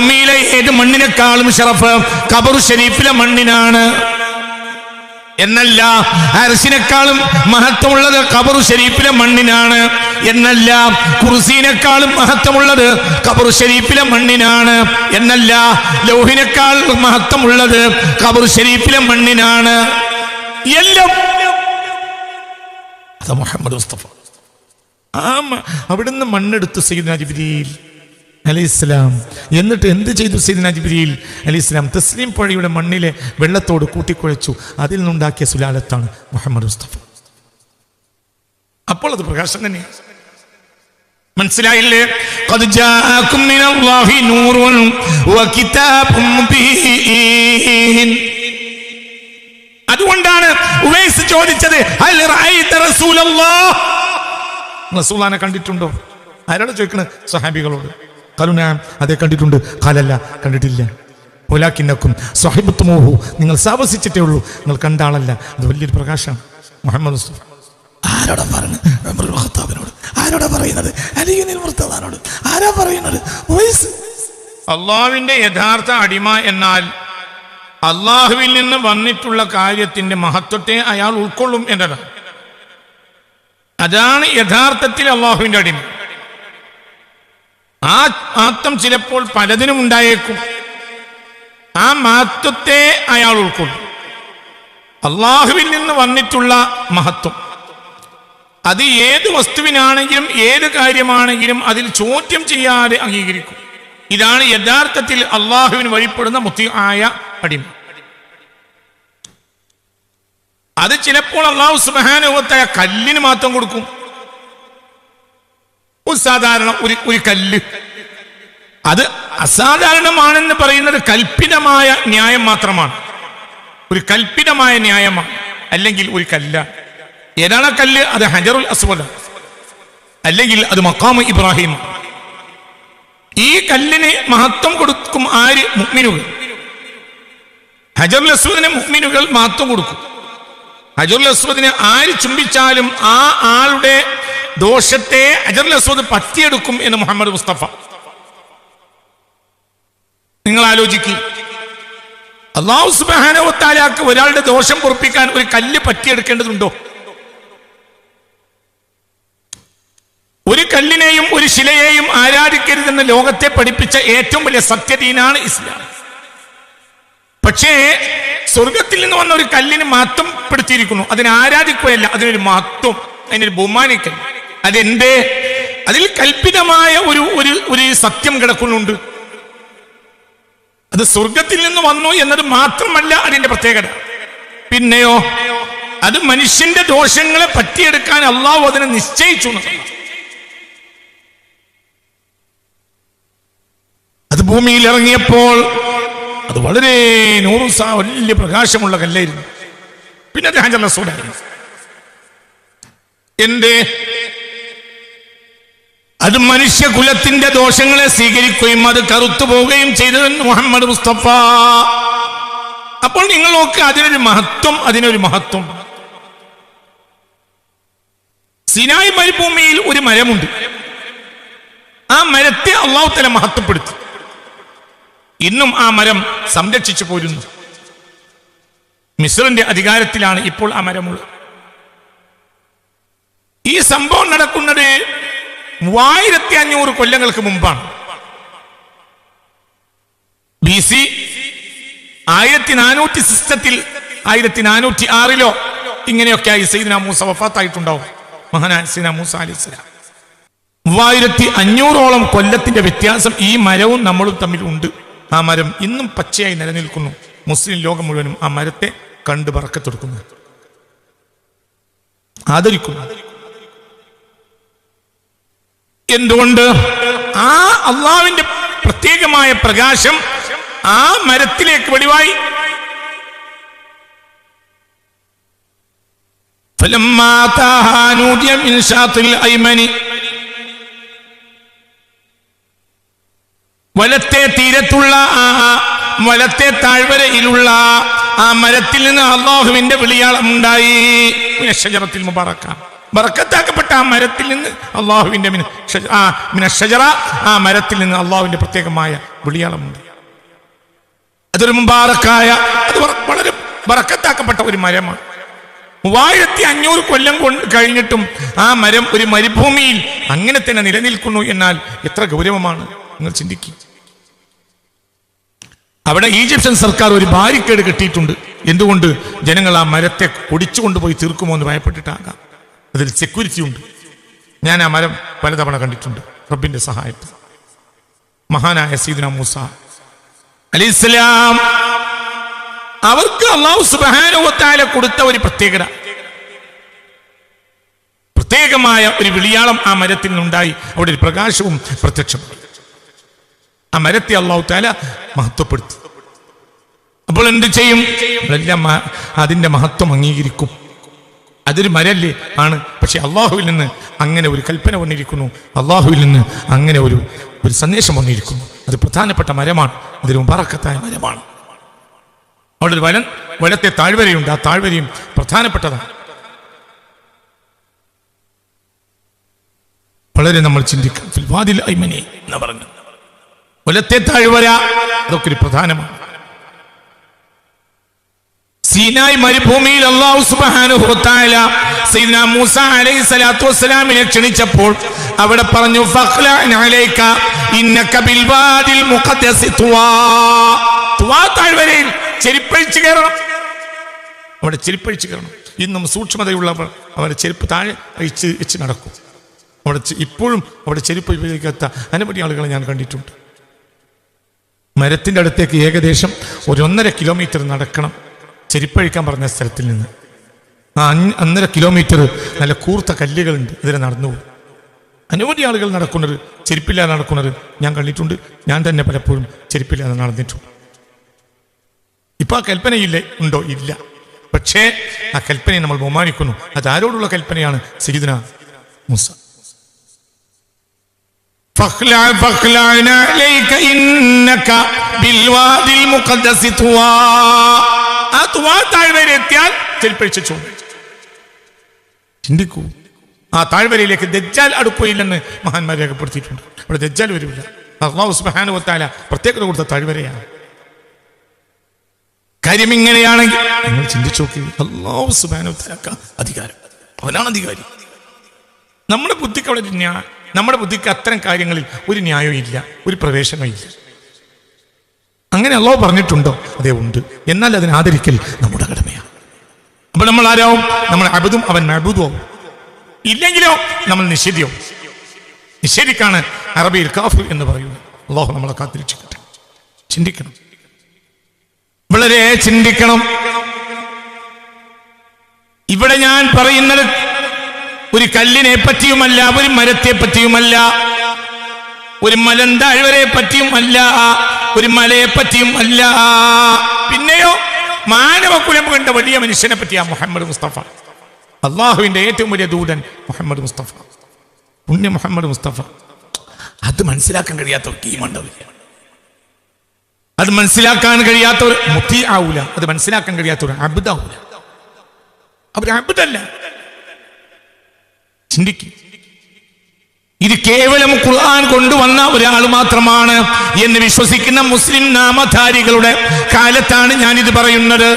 ഭൂമിയിലെ ഏത് മണ്ണിനേക്കാളും ശറഫ് ഖബർ ഷരീഫിലെ മണ്ണിനാണ് എന്നല്ല, അർശിനേക്കാളും മഹത്വമുള്ളത് ഖബർ ഷരീഫിലെ മണ്ണിനാണ് എന്നല്ല, കുർസിയിനേക്കാളും മഹത്വമുള്ളത് ഖബർ ഷരീഫിലെ മണ്ണിനാണ് എന്നല്ല, ലൗഹിനേക്കാൾ മഹത്വമുള്ളത് ഖബർ ഷരീഫിലെ മണ്ണിനാണ്. എല്ലാം അത് മുഹമ്മദ് മുസ്തഫ. അവിടുന്ന് മണ്ണെടുത്തു സയ്യിദുനാ ജിബ്രീൽ അലൈഹിസ്സലാം. എന്നിട്ട് എന്ത് ചെയ്തു സയ്യിദുനാ ജിബ്രീൽ അലൈഹിസ്സലാം? തസ്ലീം പുഴയുടെ മണ്ണിലെ വെള്ളത്തോട് കൂട്ടിക്കുഴച്ചു. അതിൽ നിന്നുണ്ടാക്കിയ സുലാലത്താണ് മുഹമ്മദ് മുസ്തഫ. അപ്പോൾ അത് പ്രകാശം തന്നെയാണ്. മനസ്സിലായില്ലേ? ഖദ് ജാഅകും മിനല്ലാഹി നൂറുൻ വകിതാബും മുബീൻ. അതുകൊണ്ടാണ് ഉവൈസ് ചോദിച്ചത്, ഹൽ റഅയ്ത റസൂലല്ലാഹ്, റസൂലാനെ കണ്ടിട്ടുണ്ടോ? ആരോട് ചോദിക്കണേ? സഹാബികളോട്. ഖാലുനാ, അതേ കണ്ടിട്ടുണ്ട്. ഖാലല്ല, കണ്ടിട്ടില്ല. വലാകിന്നകും സ്വഹിബത്തുമൂഹു, നിങ്ങൾ സാവസിച്ചിട്ടേ ഉള്ളൂ, നിങ്ങൾ കണ്ട ആളല്ല. അത് വലിയൊരു പ്രകാശമാണ് മുഹമ്മദ് മുസ്തഫ. ആരോടാ പറയുന്നത്? ഉമറുൽ ഖത്താബിനോട്. ആരോടാ പറയുന്നത്? അലി ഇബ്നുൽ മുർത്തദാനോട്. ആരാ പറയുന്നത്? ഉവൈസ്. അള്ളാഹുവിന്റെ യഥാർത്ഥ അടിമ എന്നാൽ അള്ളാഹുവിൽ നിന്ന് വന്നിട്ടുള്ള കാര്യത്തിന്റെ മഹത്വത്തെ അയാൾ ഉൾക്കൊള്ളും എന്നതാണ്. അതാണ് യഥാർത്ഥത്തിൽ അള്ളാഹുവിന്റെ അടിമ. ആ മഹത്വം ചിലപ്പോൾ പലതിനും ഉണ്ടായേക്കും. ആ മഹത്വത്തെ അയാൾ ഉൾക്കൊള്ളും. അള്ളാഹുവിൽ നിന്ന് വന്നിട്ടുള്ള മഹത്വം അത് ഏത് വസ്തുവിനാണെങ്കിലും ഏത് കാര്യമാണെങ്കിലും അതിൽ ചോദ്യം ചെയ്യാതെ അംഗീകരിക്കും. ഇതാണ് യഥാർത്ഥത്തിൽ അള്ളാഹുവിന് വഴിപ്പെടുന്ന മുത്തിആയ അടിമ. അത് ചിലപ്പോൾ അള്ളാഹു സുബ്ഹാനഹു വ തആല കല്ലിന് മാത്രം കൊടുക്കും. സാധാരണ ഒരു കല്ല്, അത് അസാധാരണമാണെന്ന് പറയുന്നത് കൽപ്പിതമായ ന്യായം മാത്രമാണ്. ഒരു കൽപ്പിതമായ ന്യായമാണ്. അല്ലെങ്കിൽ ഒരു കല്ല. ഏതാണ് കല്ല്? അത് ഹജറുൽ അസ്വദ്, അല്ലെങ്കിൽ അത് മഖാമു ഇബ്രാഹിം. ഈ കല്ലിന് മഹത്വം കൊടുക്കും ആര്? മുഅ്മിനുകൾ. ഹജറുൽ അസ്വദിന് മുഅ്മിനുകൾ മഹത്വം കൊടുക്കും. ഹജറുൽ അസ്വദിനെ ആര് ചുംബിച്ചാലും ആ ആളുടെ ദോഷത്തെ ഹജറുൽ അസ്വദ് പറ്റിയെടുക്കും എന്ന് മുഹമ്മദ് മുസ്തഫ. നിങ്ങൾ ആലോചിക്കുക, അല്ലാഹു സുബ്ഹാനഹു വ തആലക്ക് ഒരാളുടെ ദോഷം പൊറുപ്പിക്കാൻ ഒരു കല്ല് പറ്റിയെടുക്കേണ്ടതുണ്ടോ? ഒരു കല്ലിനെയും ഒരു ശിലയെയും ആരാധിക്കരുതെന്ന് ലോകത്തെ പഠിപ്പിച്ച ഏറ്റവും വലിയ സത്യദീനാണ് ഇസ്ലാം. പക്ഷേ സ്വർഗത്തിൽ നിന്ന് വന്ന ഒരു കല്ലിന് മഹത്വം പെടുത്തിയിരിക്കുന്നു. അതിനെ ആരാധിക്കുകയല്ല, അതിനൊരു മഹത്വം, അതിനൊരു ബഹുമാനിക്കൽ. അതെന്തേ? അതിൽ കൽപ്പിതമായ ഒരു സത്യം കിടക്കുന്നുണ്ട്. അത് സ്വർഗത്തിൽ നിന്ന് വന്നു എന്നത് മാത്രമല്ല അതിന്റെ പ്രത്യേകത. പിന്നെയോ അത് മനുഷ്യന്റെ ദോഷങ്ങളെ പറ്റിയെടുക്കാൻ അള്ളാഹു അതിനെ നിശ്ചയിച്ചു. അത് ഭൂമിയിൽ ഇറങ്ങിയപ്പോൾ അത് വളരെ വലിയ പ്രകാശമുള്ള കല്ലായിരുന്നു. പിന്നെ അത് ഹജറുൽ അസ്വദായിരുന്നു. എന്തേ? അത് മനുഷ്യകുലത്തിന്റെ ദോഷങ്ങളെ സ്വീകരിക്കുകയും അത് കറുത്തു പോവുകയും ചെയ്തതെന്ന് മുഹമ്മദ് മുസ്തഫ. അപ്പോൾ നിങ്ങൾ നോക്കുക, അതിനൊരു മഹത്വം. സിനായ് മരുഭൂമിയിൽ ഒരു മരമുണ്ട്. ആ മരത്തെ അല്ലാഹു തആല മഹത്വപ്പെടുത്തി. ഇന്നും ആ മരം സംരക്ഷിച്ചു പോരുന്നു. മിസ്റിന്റെ അധികാരത്തിലാണ് ഇപ്പോൾ ആ മരമുള്ളത്. ഈ സംഭവം നടക്കുന്നത് 3500 കൊല്ലങ്ങൾക്ക് മുമ്പാണ്. BC 1400 സിസ്റ്റത്തിൽ 1406 ഇങ്ങനെയൊക്കെ ആയി സയ്യിദ്നാ മൂസ വഫാത്തായിട്ടുണ്ടാവും. മഹാനായ സയ്യിദ്നാ മൂസ അലൈഹിസ്സലാം. 3500ഓളം കൊല്ലത്തിന്റെ വ്യത്യാസം ഈ മരവും നമ്മളും തമ്മിൽ ഉണ്ട്. ആ മരം ഇന്നും പച്ചയായി നിലനിൽക്കുന്നു. മുസ്ലിം ലോകം മുഴുവനും ആ മരത്തെ കണ്ട് ബറക്കത്തെടുക്കുന്നു, ആദരിക്കുന്നു. എന്തുകൊണ്ട്? ആ അള്ളാഹുവിന്റെ പ്രത്യേകമായ പ്രകാശം ആ മരത്തിലേക്ക് വെളിവായി. വലത്തെ തീരത്തുള്ള വലത്തെ താഴ്വരയിലുള്ള ആ മരത്തിൽ നിന്ന് അള്ളാഹുവിന്റെ വിളിയാളം ഉണ്ടായി. ഷജറത്തുൽ മുബാറക, ബറക്കത്താക്കപ്പെട്ട ആ മരത്തിൽ നിന്ന് അള്ളാഹുവിന്റെ ആ മരത്തിൽ നിന്ന് അള്ളാഹുവിന്റെ പ്രത്യേകമായ വിളിയാളമുണ്ട്. അതൊരു മുബാറക്കായ, അത് വളരെ ബറക്കത്താക്കപ്പെട്ട ഒരു മരമാണ്. 3500 കൊല്ലം കഴിഞ്ഞിട്ടും ആ മരം ഒരു മരുഭൂമിയിൽ അങ്ങനെ തന്നെ നിലനിൽക്കുന്നു എന്നാൽ എത്ര ഗൗരവമാണ് നിങ്ങൾ ചിന്തിക്കുക. അവിടെ ഈജിപ്ഷ്യൻ സർക്കാർ ഒരു ബാരിക്കേഡ് കെട്ടിയിട്ടുണ്ട്. എന്തുകൊണ്ട്? ജനങ്ങൾ ആ മരത്തെ ഒടിച്ചു കൊണ്ടുപോയി തീർക്കുമോ എന്ന് ഭയപ്പെട്ടിട്ടാകാം. അതിൽ സെക്യൂരിറ്റി ഉണ്ട്. ഞാൻ ആ മരം പലതവണ കണ്ടിട്ടുണ്ട് റബ്ബിന്റെ സഹായത്തിൽ. മഹാനായ സയ്യിദുനാ മൂസ അലൈഹിസ്സലാം, അവർക്ക് അല്ലാഹു സുബ്ഹാനഹു വ തആല കൊടുത്ത ഒരു പ്രത്യേകമായ ഒരു വിളിയാളം ആ മരത്തിൽ നിന്നുണ്ടായി. അവിടെ ഒരു പ്രകാശവും പ്രത്യക്ഷമായി. ആ മരത്തെ അല്ലാഹു തആല മഹത്വപ്പെടുത്തി. അപ്പോൾ എന്ത് ചെയ്യും? എല്ലാം അതിന്റെ മഹത്വം അംഗീകരിക്കും. അതൊരു മരല്ലേ ആണ്. പക്ഷെ അള്ളാഹുവിൽ നിന്ന് അങ്ങനെ ഒരു കൽപ്പന വന്നിരിക്കുന്നു, അള്ളാഹുവിൽ നിന്ന് അങ്ങനെ ഒരു സന്ദേശം വന്നിരിക്കുന്നു. അത് പ്രധാനപ്പെട്ട മരമാണ്, അതൊരു ബറക്കത്തായ മരമാണ്. അവിടെ ഒരു വലത്തെ താഴ്വരയുണ്ട്. ആ താഴ്വരയും പ്രധാനപ്പെട്ടതാണ്. വളരെ നമ്മൾ ചിന്തിക്കാം. ഫിൽവാദിൽ ഐമനി എന്ന് പറഞ്ഞു വലത്തെ താഴ്വര, അതൊക്കെ ഒരു പ്രധാനമാണ്. സീനായ് മരുഭൂമിയിൽ അല്ലാഹു സുബ്ഹാനഹു വ തആല സയ്യിദ്നാ മൂസ അലൈഹി സ്വലാത്തു വസ്സലാമിനെ ക്ഷണിച്ചപ്പോൾ അവിടെ പറഞ്ഞു, ഫഖ്ലഅൻ അലൈക ഇന്നക ബിൽ വാദിൽ മുഖദ്ദസ് തുവാ. തുവാ താഴ്വരയിൽ ചെരിപ്പഴിച്ച് കയറണം. അവിടെ ചെരിപ്പഴിച്ച് കയറണം. ഇന്നും സൂക്ഷ്മതയുള്ളവർ അവരുടെ ചെരുപ്പ് താഴെ വെച്ച് നടക്കും. അവിടെ ഇപ്പോഴും അവിടെ ചെരുപ്പ് ഉപയോഗിക്കാത്ത അനവധി ആളുകളെ ഞാൻ കണ്ടിട്ടുണ്ട്. മരത്തിൻ്റെ അടുത്തേക്ക് ഏകദേശം 1.5 കിലോമീറ്റർ നടക്കണം ചെരിപ്പഴിക്കാൻ പറഞ്ഞ സ്ഥലത്തിൽ നിന്ന്. ആ 1.5 കിലോമീറ്റർ നല്ല കൂർത്ത കല്ലുകളുണ്ട്, ഇതിനെ നടന്നു പോകും. അനവധി ആളുകൾ നടക്കുന്നത്, ചെരുപ്പില്ലാതെ നടക്കുന്നത് ഞാൻ കണ്ടിട്ടുണ്ട്. ഞാൻ തന്നെ പലപ്പോഴും ചെരുപ്പില്ലാതെ നടന്നിട്ടുണ്ട്. ഇപ്പൊ ആ കൽപ്പനയില്ലേ? ഉണ്ടോ? ഇല്ല. പക്ഷേ ആ കൽപ്പനയെ നമ്മൾ ബഹുമാനിക്കുന്നു. അത് ആരോടുള്ള കൽപ്പനയാണ്? സയ്യിദുനാ മൂസ. താഴ്വരയെത്തിയാൽ ചെരിപ്പഴിച്ചു ചിന്തിക്കൂ. ആ താഴ്വരയിലേക്ക് ദജ്ജാൽ അടുക്കുകയില്ലെന്ന് മഹാന്മാർ രേഖപ്പെടുത്തിയിട്ടുണ്ട്. അവിടെ ദജ്ജാൽ വരില്ല. അല്ലാഹു സുബ്ഹാനഹു വ തആല പ്രത്യേകത കൊടുത്ത താഴ്വരയാണ്. കാര്യം ഇങ്ങനെയാണെങ്കിൽ നിങ്ങൾ ചിന്തിച്ചു നോക്കി. അല്ലാഹു സുബ്ഹാനഹു വ തആല അധികാരം, അവനാണ് അധികാരി. നമ്മുടെ ബുദ്ധിക്ക് അവിടെ നമ്മുടെ ബുദ്ധിക്ക് അത്തരം കാര്യങ്ങളിൽ ഒരു ന്യായവും ഇല്ല, ഒരു പ്രവേശനവും ഇല്ല. അങ്ങനെ അല്ലാഹു പറഞ്ഞിട്ടുണ്ടോ? അതേ ഉണ്ട്. എന്നാൽ അതിനെ ആദരിക്കൽ നമ്മുടെ കടമയാണ്. അപ്പൊ നമ്മൾ ആരാവും? നമ്മൾ അബ്ദും അവൻ മഅബൂദും ആവും. ഇല്ലെങ്കിലോ നമ്മൾ നിഷേധിയാവും. നിഷേധിക്കാണ് അറബിയിൽ കാഫിർ എന്ന് പറയുന്നത്. അല്ലാഹു നമ്മളെ കാത്തിരക്ഷിക്കട്ടെ. ചിന്തിക്കണം, വളരെ ചിന്തിക്കണം. ഇവിടെ ഞാൻ പറയുന്നത് ഒരു കല്ലിനെ പറ്റിയുമല്ല, ഒരു മരത്തെ പറ്റിയുമല്ല, ഒരു മലന്താഴ്വരെ പറ്റിയുമല്ല, ഒരു മലയെ പറ്റിയും അല്ല. പിന്നെയോ മാനവകുലം കണ്ട വലിയ മനുഷ്യനെ പറ്റിയാ മുഹമ്മദ് മുസ്തഫ, അള്ളാഹുവിന്റെ ഏറ്റവും വലിയ ദൂതൻ മുഹമ്മദ് മുസ്തഫ, പുണ്യ മുഹമ്മദ് മുസ്തഫ. അത് മനസ്സിലാക്കാൻ കഴിയാത്തവർ ടീമുണ്ടാവില്ല. അത് മനസ്സിലാക്കാൻ കഴിയാത്തവർ മുത്തി ആവൂല. അത് മനസ്സിലാക്കാൻ കഴിയാത്തവർ അബ്ദാവൂല. അവർ അബ്ദല്ല. ചിന്തിക്കും. ഇത് കേവലം ഖുർആൻ കൊണ്ടുവന്ന ഒരാൾ മാത്രമാണ് എന്ന് വിശ്വസിക്കുന്ന മുസ്ലിം നാമധാരികളുടെ കാലത്താണ് ഞാനിത് പറയുന്നത്.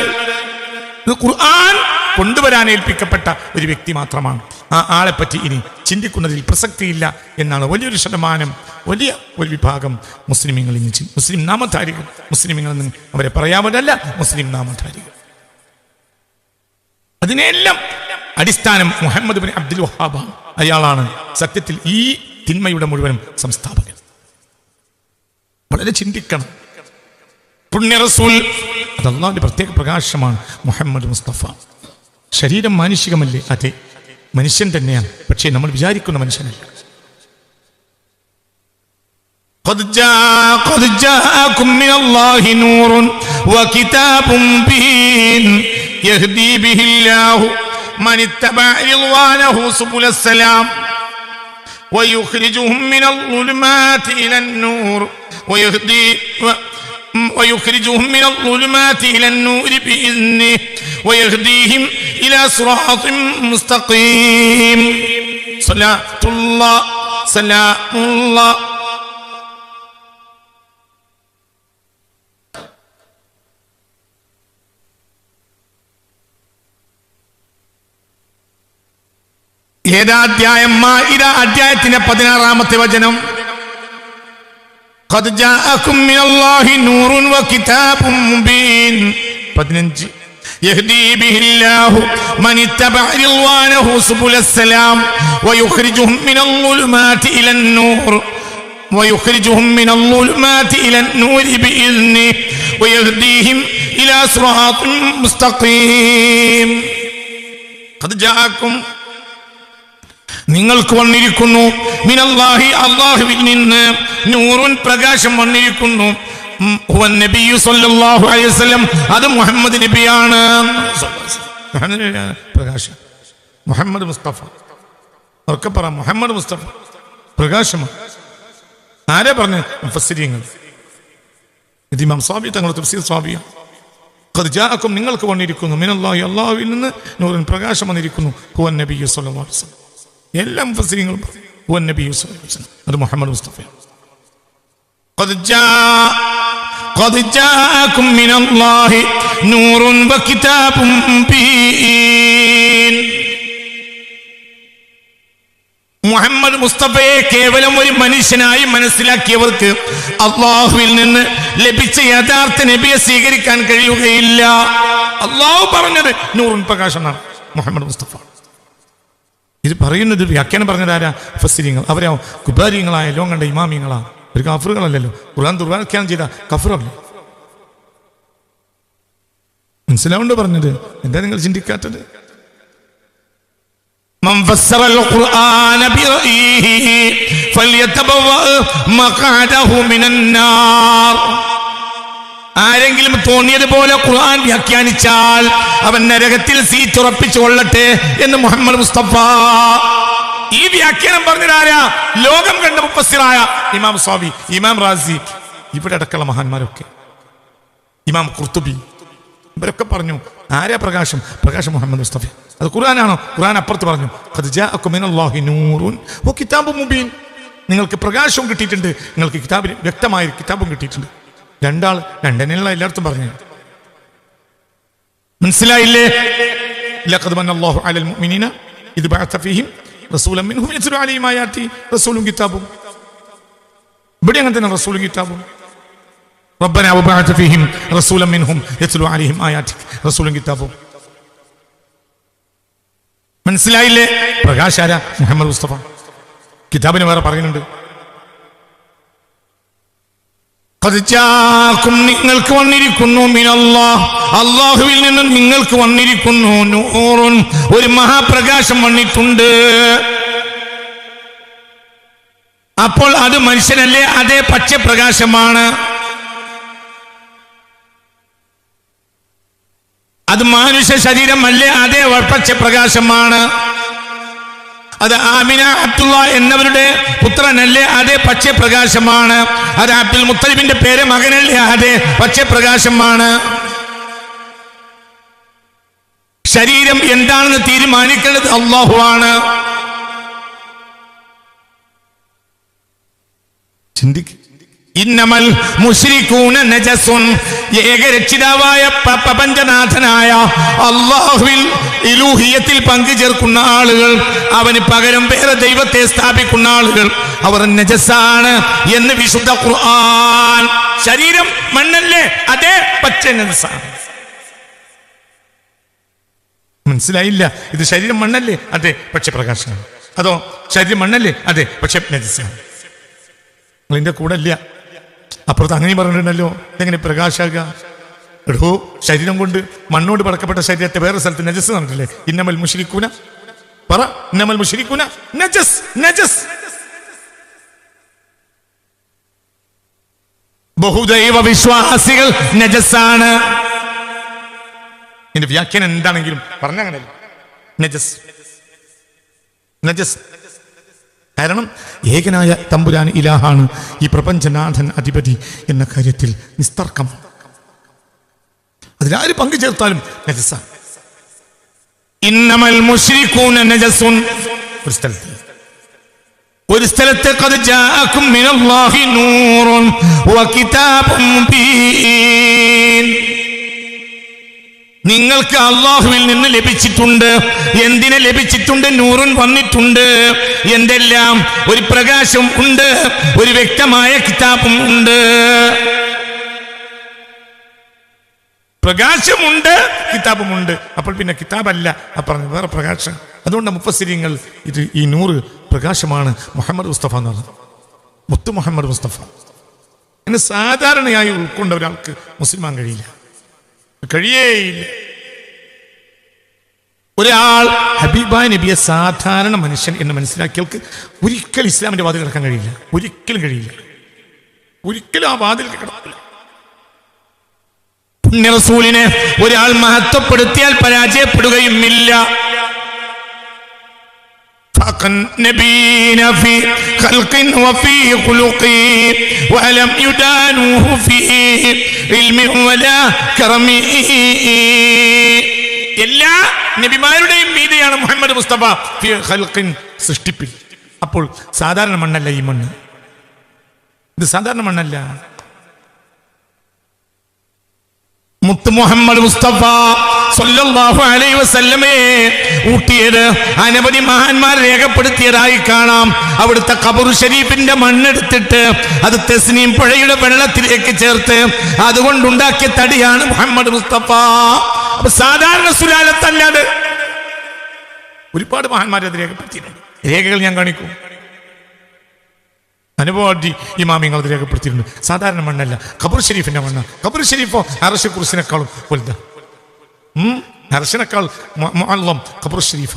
ഇത് ഖുർആൻ കൊണ്ടുവരാൻ ഏൽപ്പിക്കപ്പെട്ട ഒരു വ്യക്തി മാത്രമാണ്. ആ ആളെപ്പറ്റി ഇനി ചിന്തിക്കുന്നതിൽ പ്രസക്തിയില്ല എന്നാണ് വലിയൊരു ശതമാനം, വലിയ ഒരു വിഭാഗം മുസ്ലിമീങ്ങൾ, മുസ്ലിം നാമധാരികൾ. മുസ്ലിമീങ്ങളെന്ന് അവരെ പറയാമതല്ല, മുസ്ലിം നാമധാരികൾ. അതിനെല്ലാം അടിസ്ഥാനം മുഹമ്മദ് ബിൻ അബ്ദുൽ വഹാബാണ്. അയാളാണ് സത്യത്തിൽ ഈ തിന്മയുടെ മുഴുവനും സംസ്ഥാപകൻ. വളരെ ചിന്തിക്കണം. പുണ്യ റസൂൽ, അത് അല്ലാഹുവിന്റെ പ്രത്യേക പ്രകാശമാണ് മുഹമ്മദ് മുസ്തഫ. ശരീരം മാനുഷികമല്ലേ? അതെ, മനുഷ്യൻ തന്നെയാണ്. പക്ഷേ നമ്മൾ വിചാരിക്കുന്ന മനുഷ്യനല്ല. قد جاءكم من الله نور وكتاب مبين يهدي به الله من اتبع رضوانه سبل السلام ويخرجهم من الظلمات إلى النور ويخرجهم من الظلمات إلى النور بإذنه ويهديهم ഇലാ സിറാത്തിൻ മുസ്തഖീം. സ്വലാത്തുല്ലാഹ് സലാമുല്ലാഹ്. ഏതാ അധ്യായം? മാഇദ അധ്യായത്തിന്റെ 16-ാമത്തെ വചനം. ഖദ് ജാഅകും മിനല്ലാഹി നൂറുൻ വകിതാബും മുബീൻ. 15 യഹ്ദീ ബിഹില്ലാഹു മൻ ഇത്തബഅ റിദ്വാനഹു സുബുലസ്സലാം വയുഖ്രിജുഹും മിനൽ ളുലുമാതി ഇലൻ നൂർ ويخرجهم من الظلمات إلى النور بإذنه ويهديهم إلى صراط مستقيم. قد جاءكم നിങ്ങൾക്ക് വന്നിരിക്കുന്നു മിനല്ലാഹി അല്ലാഹുവിൽ നിന്ന് നൂറുൻ പ്രകാശം വന്നിരിക്കുന്നു. ഹുവൻ നബിയ്യു സ്വല്ലല്ലാഹു അലൈഹി വസല്ലം, അത് മുഹമ്മദ് നബിയാണ്. പ്രകാശം മുഹമ്മദ് മുസ്തഫ. അവർക്ക് പറ മുഹമ്മദ് മുസ്തഫ പ്രകാശമാണ്. ആരെ പറഞ്ഞു? മുഫസ്സിരീങ്ങൾ. ഇത് ഇമാം സ്വാബി തങ്ങളുടെ തഫ്സീർ സ്വാബിയാണ്. ഖദ് ജാഅകും നിങ്ങൾക്ക് വന്നിരിക്കുന്നു മിനല്ലാഹി അല്ലാഹുവിൽ നിന്ന് നൂറുൻ പ്രകാശം വന്നിരിക്കുന്നു. ഹുവൻ നബിയ്യു സ്വല്ലല്ലാഹു അലൈഹി വസല്ലം. എല്ലാ മുഫസ്സിരീങ്ങളും ഹുവൻ നബിയ്യു സ്വല്ലല്ലാഹു അലൈഹി വസല്ലം, അത് മുഹമ്മദ് മുസ്തഫ. ഖദ് ജാഅകും മിനല്ലാഹി നൂറുൻ വകിതാബും മുബീൻ. മുഹമ്മദ് മുസ്തഫയെ കേവലം ഒരു മനുഷ്യനായി മനസ്സിലാക്കിയവർക്ക് അള്ളാഹുവിൽ നിന്ന് ലഭിച്ച യഥാർത്ഥ നബിയെ സ്വീകരിക്കാൻ കഴിയുകയില്ല. അള്ളാഹു പറഞ്ഞത് നൂറുൻ പ്രകാശമാണ് മുഹമ്മദ് മുസ്തഫ. ഇത് പറയുന്നത് വ്യാഖ്യാനം പറഞ്ഞതാരാ? ഫസ്സിരിങ്ങൾ. അവരാ കുബാരിങ്ങളായ ലോകം കണ്ട ഇമാമിങ്ങളാ, ഒരു കഫറുകളല്ലല്ലോ. ഖുർആൻ ദുർവ്യാഖ്യാനം ചെയ്ത കഫറല്ലേ? മനസ്സിലാവുണ്ട് പറഞ്ഞത്? എന്താ നിങ്ങൾ ചിന്തിക്കാത്തത്? من فسر القرآن برأيه فليتبوأ مقعده من النار. ആരെങ്കിലും തോന്നിയതുപോലെ ഖുർആൻ വ്യാഖ്യാനിച്ചാൽ അവൻ നരകത്തിൽ സീറ്റ് ഉറപ്പിച്ചു കൊള്ളട്ടെ എന്ന് മുഹമ്മദ് മുസ്തഫ. ഈ വ്യാഖ്യാനം പറഞ്ഞതാരാ? ലോകം കണ്ട മുഫസ്സിറായ ഇമാം സ്വാബി, ഇമാം റാസി, ഇവിടെ അടക്കമുള്ള മഹാന്മാരൊക്കെ, ഇമാം ഖുർത്തുബി, ഇവരൊക്കെ പറഞ്ഞു ആരാ പ്രകാശം? പ്രകാശം മുഹമ്മദ് മുസ്തഫ. അത് ഖുർആനാണോ? ഖുർആൻ അപ്പുറത്ത് പറഞ്ഞു ഖദ് ജാഅകും മിനല്ലാഹി നൂറുൻ വകിതാബും മുബീൻ. നിങ്ങൾക്ക് പ്രകാശവും കിട്ടിയിട്ടുണ്ട്, നിങ്ങൾക്ക് കിതാബിന് വ്യക്തമായ കിതാബും കിട്ടിയിട്ടുണ്ട്. രണ്ടാൾ രണ്ടെന്നുള്ള എല്ലായിടത്തും പറഞ്ഞു. മനസ്സിലായില്ലേ? ലഖദ് മന്നല്ലാഹു അലൽ മുഅ്മിനീന ഇദ് ബഅത ഫീഹിം റസൂലൻ മിൻഹും യത്ലു അലൈഹിം ആയാതി റസൂലും കിതാബും. ഇവിടെ അങ്ങനെ തന്നെ റസൂലും കിതാബും. റബ്ബനാ വബഅത ഫീഹിം റസൂലൻ മിൻഹും യത്ലു അലൈഹിം ആയാതി റസൂലും കിതാബും. മനസ്സിലായില്ലേ? പ്രകാശാര മുഹമ്മദ് മുസ്തഫ. കിതാബിന് വേറെ പറയുന്നുണ്ട്. ഖദ് ജാഅകും നിങ്ങൾക്ക് വന്നിരിക്കുന്നു മിനല്ലാഹ് അല്ലാഹുവിൽ നിന്ന് നിങ്ങൾക്ക് വന്നിരിക്കുന്നു നൂറുൻ ഒരു മഹാപ്രകാശം വന്നിട്ടുണ്ട്. അപ്പോൾ അത് മനുഷ്യനല്ലേ? അതേ പച്ച പ്രകാശമാണ്. അത് മനുഷ്യ ശരീരമല്ലേ? അതേ പച്ച പ്രകാശമാണ്. അത് ആമിന അബ്ദുള്ള എന്നവരുടെ പുത്രനല്ലേ? അതേ പച്ച പ്രകാശമാണ്. അത് അബ്ദുൽ മുത്തലിബിന്റെ പേര് മകനല്ലേ? അതേ പച്ച പ്രകാശമാണ്. ശരീരം എന്താണെന്ന് തീരുമാനിക്കേണ്ടത് അല്ലാഹു ആണ്. ചിന്തിക്ക്. ഇന്നമൽ മുശ്രികൂന നജസുൻ. ഏകരക്ഷിതാവായ പ്രപഞ്ചനാഥനായ അല്ലാഹുവിൽ ഇലൂഹിയത്തിൽ പങ്കു ചേർക്കുന്ന ആളുകൾ, അവന് പകരം വേറെ ദൈവത്തെ സ്ഥാപിക്കുന്ന ആളുകൾ, അവർ നജസാണ് എന്ന് വിശുദ്ധ ഖുർആൻ. ശരീരം മണ്ണല്ലേ? അതേ പച്ച നജസാണ്. മനസ്സിലായില്ല? ഇത് ശരീരം മണ്ണല്ലേ? അതെ പക്ഷെ പ്രകാശമാണ്. അതോ ശരീരം മണ്ണല്ലേ? അതെ പക്ഷെ നജസാണ്. നിങ്ങളുടെ കൂടെ ഇല്ല. അപ്പുറത്ത് അങ്ങനെ പറഞ്ഞിട്ടുണ്ടല്ലോ. എങ്ങനെ പ്രകാശാകുക? എടോ, ശരീരം കൊണ്ട് മണ്ണോട് പടക്കപ്പെട്ട ശരീരത്തെ വേറെ സ്ഥലത്ത് നജസ് കണ്ടിട്ടില്ലേ? ഇന്നമൽ മുശ്രികൂന. പറ, ഇന്നമൽ മുശ്രികൂന നജസ്. നജസ് ബഹുദൈവ വിശ്വാസികൾ നജസാണ്. ഇതിന്റെ വ്യാഖ്യാനം എന്താണെങ്കിലും പറഞ്ഞങ്ങനല്ല. നജസ് നജസ്. കാരണം ഏകനായ തമ്പുരാൻ ഇലാഹാണ്, ഈ പ്രപഞ്ചനാഥൻ അധിപതി എന്ന കാര്യത്തിൽ നിസ്തർക്കം. അതിലാര് പങ്കു ചേർത്താലും നജസാണ്. ഇന്നമൽ മുശ്രികൂന നജസുൻ. ഒരു സ്ഥലത്ത് ഖദ് ജാഅകും മിനല്ലാഹി നൂറുൻ വകിതാബും മുബീൻ. നിങ്ങൾക്ക് അല്ലാഹുവിൽ നിന്ന് ലഭിച്ചിട്ടുണ്ട്. എന്തിനെ ലഭിച്ചിട്ടുണ്ട്? നൂറുൻ വന്നിട്ടുണ്ട്. എന്തെല്ലാം? ഒരു പ്രകാശം ഉണ്ട്, ഒരു വ്യക്തമായ കിതാബും ഉണ്ട്. പ്രകാശമുണ്ട്, കിതാബുമുണ്ട്. അപ്പോൾ പിന്നെ കിതാബല്ല, പറഞ്ഞു വേറെ പ്രകാശം. അതുകൊണ്ട് മുഫസ്സിരീങ്ങൾ ഇത് ഈ നൂറ് പ്രകാശമാണ് മുഹമ്മദ് മുസ്തഫ എന്ന് പറഞ്ഞത്. മുത്തു മുഹമ്മദ് മുസ്തഫ. അങ്ങനെ സാധാരണയായി ഉൾക്കൊണ്ട ഒരാൾക്ക് മുസ്ലിമാൻ കഴിയില്ല, കഴിയേയില്ല. ഒരാൾ ഹബീബായ നബിയെ സാധാരണ മനുഷ്യൻ എന്ന് മനസ്സിലാക്കിയവർക്ക് ഒരിക്കലും ഇസ്ലാമിന്റെ വാതിൽ കിടക്കാൻ കഴിയില്ല. ഒരിക്കലും കഴിയില്ല. ഒരിക്കലും ആ വാതിൽ കിടക്കില്ല. പുണ്യ റസൂലിനെ ഒരാൾ മഹത്വപ്പെടുത്തിയാൽ പരാജയപ്പെടുകയുമില്ല. النبيين في خلق وفي خلق ولم يدانوه في علم ولا كرم. എല്ലാ നബിമാരുടെയും മീതെയാണ് മുഹമ്മദ് മുസ്തഫ ഫി ഖൽഖിൻ, സൃഷ്ടിപ്പിൽ. അപ്പോൾ സാധാരണ മണ്ണല്ല ഈ മണ്ണ്. ഇത് സാധാരണ മണ്ണല്ല. മുത്ത് മുഹമ്മദ് മുസ്തഫ സല്ലല്ലാഹു അലൈഹി വസല്ലമയെ ഊട്ടിയത് അനവധി മഹാന്മാർ രേഖപ്പെടുത്തിയതായി കാണാം. അവിടുത്തെ ഖബർ ഷരീഫിന്റെ മണ്ണെടുത്തിട്ട് അത് തസ്നീം പുഴയുടെ വെള്ളത്തിലേക്ക് ചേർത്ത് അതുകൊണ്ടുണ്ടാക്കിയ തടിയാണ് മുഹമ്മദ് മുസ്തഫ. അപ്പൊ സാധാരണ സുലാലത്തല്ലാതെ ഒരുപാട് മഹാന്മാർ അത് രേഖപ്പെടുത്തിയിട്ടുണ്ട്. രേഖകൾ ഞാൻ കാണിക്കും. അനുഭവി ഇമാമിങ്ങൾ അത് രേഖപ്പെടുത്തിയിട്ടുണ്ട്. സാധാരണ മണ്ണല്ല, ഖബർ ഷരീഫിന്റെ മണ്ണ്. ഖബർ ഷരീഫോ അർശ് കുർസിനേക്കാളും വലുതാ. അർശിനേക്കാൾ മുഅല്ലം ഖബർ ഷരീഫ.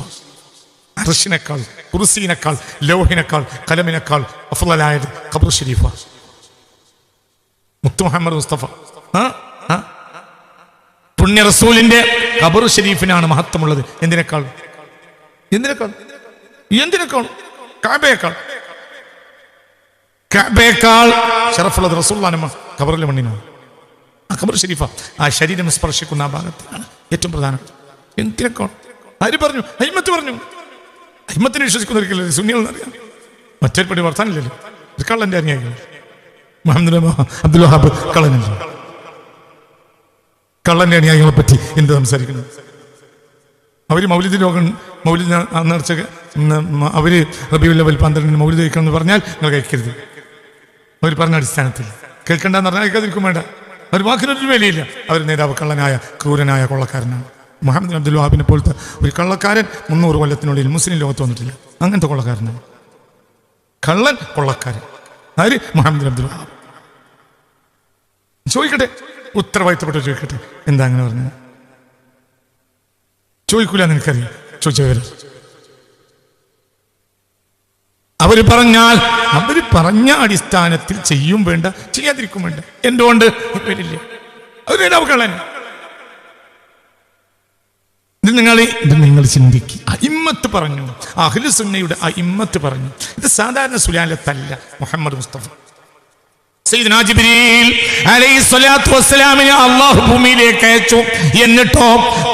അർശിനേക്കാൾ, കുർസിനേക്കാൾ, ലൗഹിനേക്കാൾ, കലമിനേക്കാൾ അഫ്ളലായത് ഖബർ ഷരീഫ. മുത്ത് മുഹമ്മദ് മുസ്തഫ പുണ്യ റസൂലിന്റെ ഖബർ ഷരീഫിനാണ് മഹത്വമുള്ളത്. എന്തിനേക്കാൾ? എന്തിനേക്കാൾ? എന്തിനേക്കാൾ? കഅബയേക്കാൾ. കഅബയേക്കാൾ ശറഫുള്ളത് റസൂലുള്ളാഹിന്റെ ഖബറിലെ മണ്ണിനാണ്. ആ ഖബർ ഷരീഫ ആ ശരീരം സ്പർശിക്കുന്ന ആ ഭാഗത്താണ് ഏറ്റവും പ്രധാനം. എന്തിനേക്കാൾ? ആര് പറഞ്ഞു? അയിമത്ത് പറഞ്ഞു. അയിമത്തിനെ വിശ്വസിക്കുന്ന ഒരിക്കലും സുന്നികളെന്നറിയാം. മറ്റൊരു പടി വർത്താനില്ലല്ലോ. ഒരു കള്ളന്റെ അനുയായികൾ. മുഹമ്മദ് അബ്ദുൽ വഹാബ് കള്ളനല്ല. കള്ളന്റെ അനുയായികളെ പറ്റി എന്ത് സംസാരിക്കുന്നു? അവര് മൗലിദ് ലോകം മൗലിദ് നേർച്ച അവര് റബീഉൽ അവ്വൽ 12 മൗലിദ് കഴിക്കണമെന്ന് പറഞ്ഞാൽ നിങ്ങൾ കഴിക്കരുത്. അവർ പറഞ്ഞ അടിസ്ഥാനത്തിൽ കേൾക്കണ്ടെന്ന് പറഞ്ഞാൽ കേൾക്കാതിരിക്കും വേണ്ട. അവർ വാക്കിനൊരു വിലയില്ല. അവർ നേതാവ് കള്ളനായ ക്രൂരനായ കൊള്ളക്കാരനാണ്. മുഹമ്മദ് അബ്ദുൽ വഹാബിനെ പോലത്തെ ഒരു കള്ളക്കാരൻ 300 കൊല്ലത്തിനുള്ളിൽ മുസ്ലിം ലോകത്ത് വന്നിട്ടില്ല. അങ്ങനത്തെ കൊള്ളക്കാരനാണ് കള്ളൻ, കൊള്ളക്കാരൻ. ആര്? മുഹമ്മദ് അബ്ദുൽ വഹാബ്. ചോദിക്കട്ടെ, ഉത്തരവാദിത്തപ്പെട്ട് ചോദിക്കട്ടെ, എന്താ അങ്ങനെ പറഞ്ഞത്? ചോദിക്കൂല, നിനക്കറിയാം. ചോദിച്ചവര് അവര് പറഞ്ഞ അടിസ്ഥാനത്തിൽ ചെയ്യും വേണ്ട, ചെയ്യാതിരിക്കും വേണ്ട. എന്തുകൊണ്ട്? ഇല്ല, അവർ നേതാവ് കള്ളൻ. ഇത് നിങ്ങൾ ചിന്തിക്കുക. അഇമ്മത്ത് പറഞ്ഞു, അഹ്ലു സുന്നയുടെ അഇമ്മത്ത് പറഞ്ഞു. ഇത് സാധാരണ സുലാലത്തല്ല. മുഹമ്മദ് മുസ്തഫ സയ്യിദ്നാ ജിബ്രീൽ അലൈഹിസ്സലാത്തു വസ്സലാമിനെ അല്ലാഹു ഭൂമിയിലേക്ക് അയച്ചു. എന്നിട്ടോ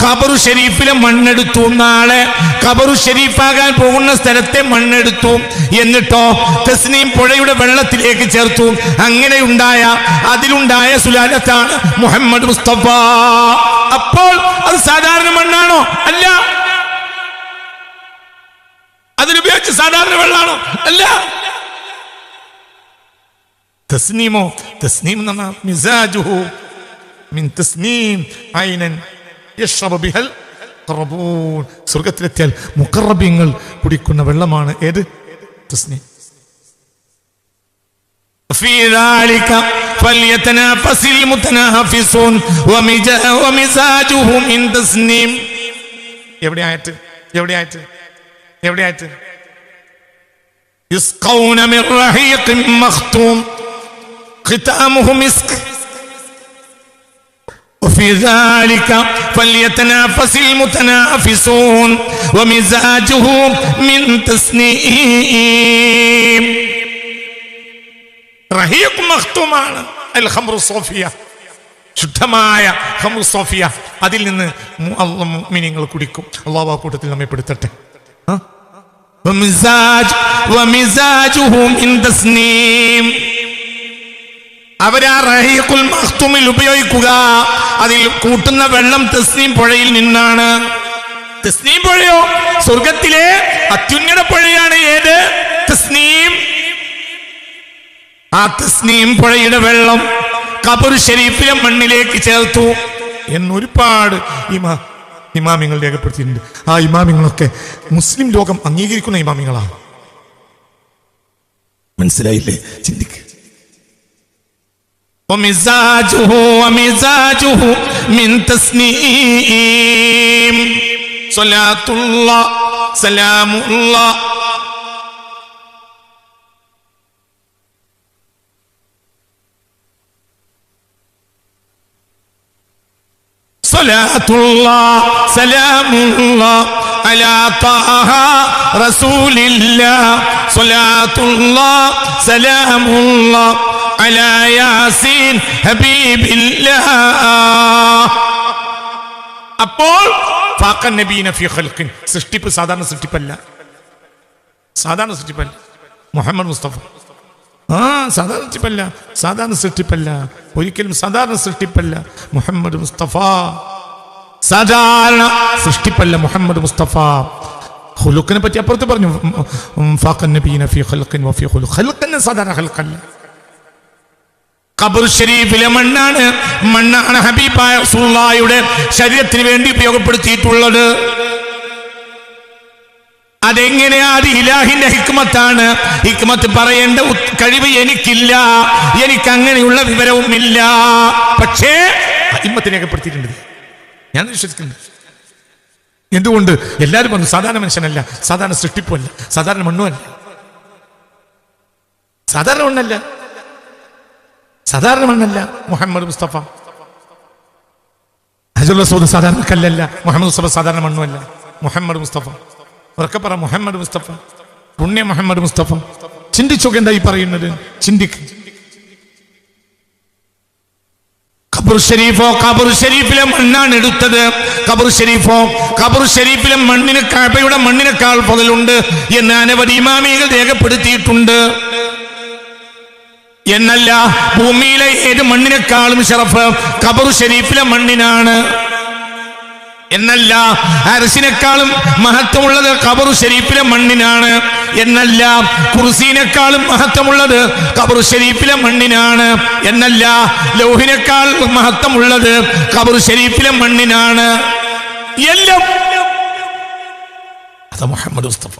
ഖബർ ഷരീഫിലെ മണ്ണെടുത്തു. നാളെ ഖബർ ഷരീഫാകാൻ പോകുന്ന സ്ഥലത്തെ മണ്ണെടുത്തു. എന്നിട്ടോ തസ്നീം പുഴയുടെ വെള്ളത്തിലേക്ക് ചേർത്തു. അതിലുണ്ടായ സുലാലത്താണ് മുഹമ്മദ് മുസ്തഫ. അപ്പോൾ അത് സാധാരണ മണ്ണാണോ? അല്ല. അതിലുപയോഗിച്ച് സാധാരണ വെള്ളാണോ? അല്ല. തസ്നീമോ? തസ്നീം എന്ന് പറഞ്ഞാൽ മിസാജുഹു മിൻ തസ്നീം ഐനൻ യശ്റബു ബിഹൽ ഖറബൂൻ. സ്വർഗ്ഗത്തിലെത്തിയാൽ മുഖറബീങ്ങൾ കുടിക്കുന്ന വെള്ളമാണ് ഏത്? തസ്നീം. ഫീ ദാലിക ഫൽയതനാഫസിൽ മുതനാഫിസൂൻ വമിസാജുഹു മിൻ തസ്നീം. എവിടെയായിട്ട് യുസ്ഖൗന മിൻ റഹീഖിൻ മഖ്തൂം ختامه مسك وفي ذلك فليتنافس المتنافسون ومزاجه من تسنيم. رهيق مختوم الخمر الصوفية ശുദ്ധമായ ഖംറു സോഫിയ, അതിൽ നിന്ന് മുഅ്മിനീങ്ങൾ കുടിക്കും. അല്ലാഹു ആ കൂട്ടത്തിൽ നമ്മെ പെടുത്തട്ടെ. അവരാ റഹീഖുൽ മഖ്തൂമിൽ ഉപയോഗിക്കുക, അതിൽ കൂട്ടുന്ന വെള്ളം തസ്നീം പുഴയിൽ നിന്നാണ്. തസ്നീം പുഴയോ സ്വർഗത്തിലെ അത്യുന്നത പുഴയാണ്. ഏത്? തസ്നീം. ആ തസ്നീം പുഴയുടെ വെള്ളം ഖബർ ഷരീഫിലെ മണ്ണിലേക്ക് ചേർത്തു എന്നൊരുപാട് ഇമാമിങ്ങൾ രേഖപ്പെടുത്തിയിട്ടുണ്ട്. ആ ഇമാമിങ്ങളൊക്കെ മുസ്ലിം ലോകം അംഗീകരിക്കുന്ന ഇമാമിങ്ങളാണ്. മനസ്സിലായില്ലേ? ചിന്തിക്ക്. മിൻ തസ്നീം സ്വലാത്തുല്ലാഹ് സലാമുല്ലാഹ്. സ്വലാത്തുല്ലാഹ് സലാമുല്ലാഹ് അലാ ത്വാഹ റസൂലില്ലാഹ്. സ്വലാത്തുല്ലാഹ് സലാമുല്ലാഹ് അലാ യാസീൻ ഹബീബില്ലാഹ്. അപ്പോൾ ഫാഖൻ നബീന ഫീ ഖൽഖിൻ, സൃഷ്ടിപ്പ് സാധാരണ സൃഷ്ടിപ്പല്ല. സാധാരണ സൃഷ്ടിപ്പല്ല മുഹമ്മദ് മുസ്തഫ. സാധാരണ സൃഷ്ടിപ്പല്ല, സാധാരണ സൃഷ്ടിപ്പല്ല, ഒരിക്കലും സാധാരണ സൃഷ്ടിപ്പല്ല മുഹമ്മദ് മുസ്തഫ. സാധാരണ സൃഷ്ടിപ്പല്ല മുഹമ്മദ് മുസ്തഫ. ഖുലുഖിനെ പറ്റി അപ്പുറത്ത് പറഞ്ഞു, ഫാഖൻ നബീന ഫീ ഖൽഖിൻ വഫീ ഖുലുഖ്. ഖൽഖിനെ സാധാരണ ഖൽഖല്ല. ഖബർ ഷരീഫിലെ മണ്ണാണ് ഹബീബായ റസൂലുള്ളാഹിയുടെ ശരീരത്തിന് വേണ്ടി ഉപയോഗപ്പെടുത്തിയിട്ടുള്ളത്. അതെങ്ങനെയാ? അത് ഇലാഹിന്റെ ഹിക്മത്താണ്. ഹിക്മത്ത് പറയേണ്ട കഴിവ് എനിക്കില്ല, എനിക്ക് അങ്ങനെയുള്ള വിവരവുമില്ല. പക്ഷേ ഹിക്മത്ത് രേഖപ്പെടുത്തിയിട്ടുണ്ട്. ഞാൻ വിശ്വസിക്കുന്നു. എന്തുകൊണ്ട്? എല്ലാവരും പറഞ്ഞു സാധാരണ മനുഷ്യനല്ല, സാധാരണ സൃഷ്ടിപ്പല്ല, സാധാരണ മണ്ണുമല്ല, സാധാരണ മണ്ണല്ല, സാധാരണ മണ്ണല്ല മുഹമ്മദ് മുസ്തഫ. ഹജറുൽ അസ്വദ് സാധാരണ കല്ലല്ല, മുഹമ്മദ് മുസ്തഫ സാധാരണ മണ്ണുമല്ല. മുഹമ്മദ് മുസ്തഫ. ഉറക്കെ പറ, മുഹമ്മദ് മുസ്തഫ, പുണ്യ മുഹമ്മദ് മുസ്തഫ. ചിന്തിച്ചൊക്കെ എന്താ ഈ പറയുന്നത്? ചിന്തിക്ക്. ഖബർ ഷരീഫോ, ഖബർ ഷരീഫിലെ മണ്ണാണ് എടുത്തത്. ഖബർ ഷരീഫോ, ഖബർ ഷരീഫിലെ മണ്ണിന് കഅബയുടെ മണ്ണിനേക്കാൾ ഫളലുണ്ട് എന്ന് അനവധി ഇമാമികൾ രേഖപ്പെടുത്തിയിട്ടുണ്ട്. എന്നല്ല, ഭൂമിയിലെ ഏത് മണ്ണിനേക്കാളും ശറഫ് ഖബർ ഷരീഫിലെ മണ്ണിനാണ്. എന്നല്ല, അർശിനേക്കാളും മഹത്വമുള്ളത് ഖബർ ഷരീഫിലെ മണ്ണിനാണ്. എന്നല്ല, കുർസിനേക്കാളും മഹത്വമുള്ളത് ഖബർ ഷരീഫിലെ മണ്ണിനാണ്. എന്നല്ല, ലൗഹിനേക്കാൾ മഹത്വമുള്ളത് ഖബർ ഷരീഫിലെ മണ്ണിനാണ്. എല്ലാം അത് മുഹമ്മദ് മുസ്തഫ.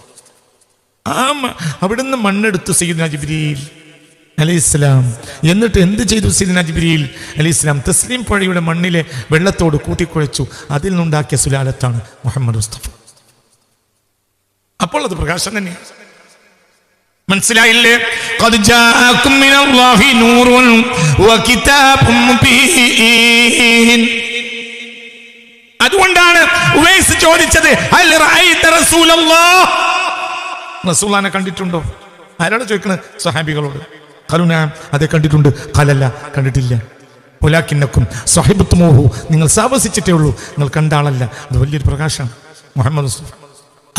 അവിടുന്ന് മണ്ണെടുത്തു സയ്യിദുനാ ജിബ്രീൽ അലൈഹിസ്സലാം. എന്നിട്ട് എന്ത് ചെയ്തു സയ്യിദുനാ ജിബ്രീൽ അലൈഹിസ്സലാം? തസ്ലീം പുഴയുടെ മണ്ണിലെ വെള്ളത്തോട് കൂട്ടിക്കുഴച്ചു. അതിൽ നിന്നുണ്ടാക്കിയ സുലാലത്താണ് മുഹമ്മദ് മുസ്തഫ. അപ്പോൾ അത് പ്രകാശം തന്നെ. മനസ്സിലായില്ലേ? ഖദ് ജാഅകും മിനല്ലാഹി നൂറുൻ വകിതാബും മുബീൻ. അതുകൊണ്ടാണ് ഉവൈസ് ചോദിച്ചത്, ഹൽ റഅയ്ത റസൂലല്ലാഹ്? റസൂലുള്ളാഹിനെ കണ്ടിട്ടുണ്ടോ? ആരോട് ചോദിക്കണത്? സ്വഹാബികളോട്. ഖലുനാ, അതെ കണ്ടിട്ടുണ്ട്. ഖലല്ല, കണ്ടിട്ടില്ല. വലാകിന്നകും സ്വഹിബ്തുമൂഹു, നിങ്ങൾ സാവസിച്ചിട്ടേ ഉള്ളൂ, നിങ്ങൾ കണ്ട ആളല്ല. അത് വലിയൊരു പ്രകാശമാണ് മുഹമ്മദ് മുസ്തഫ.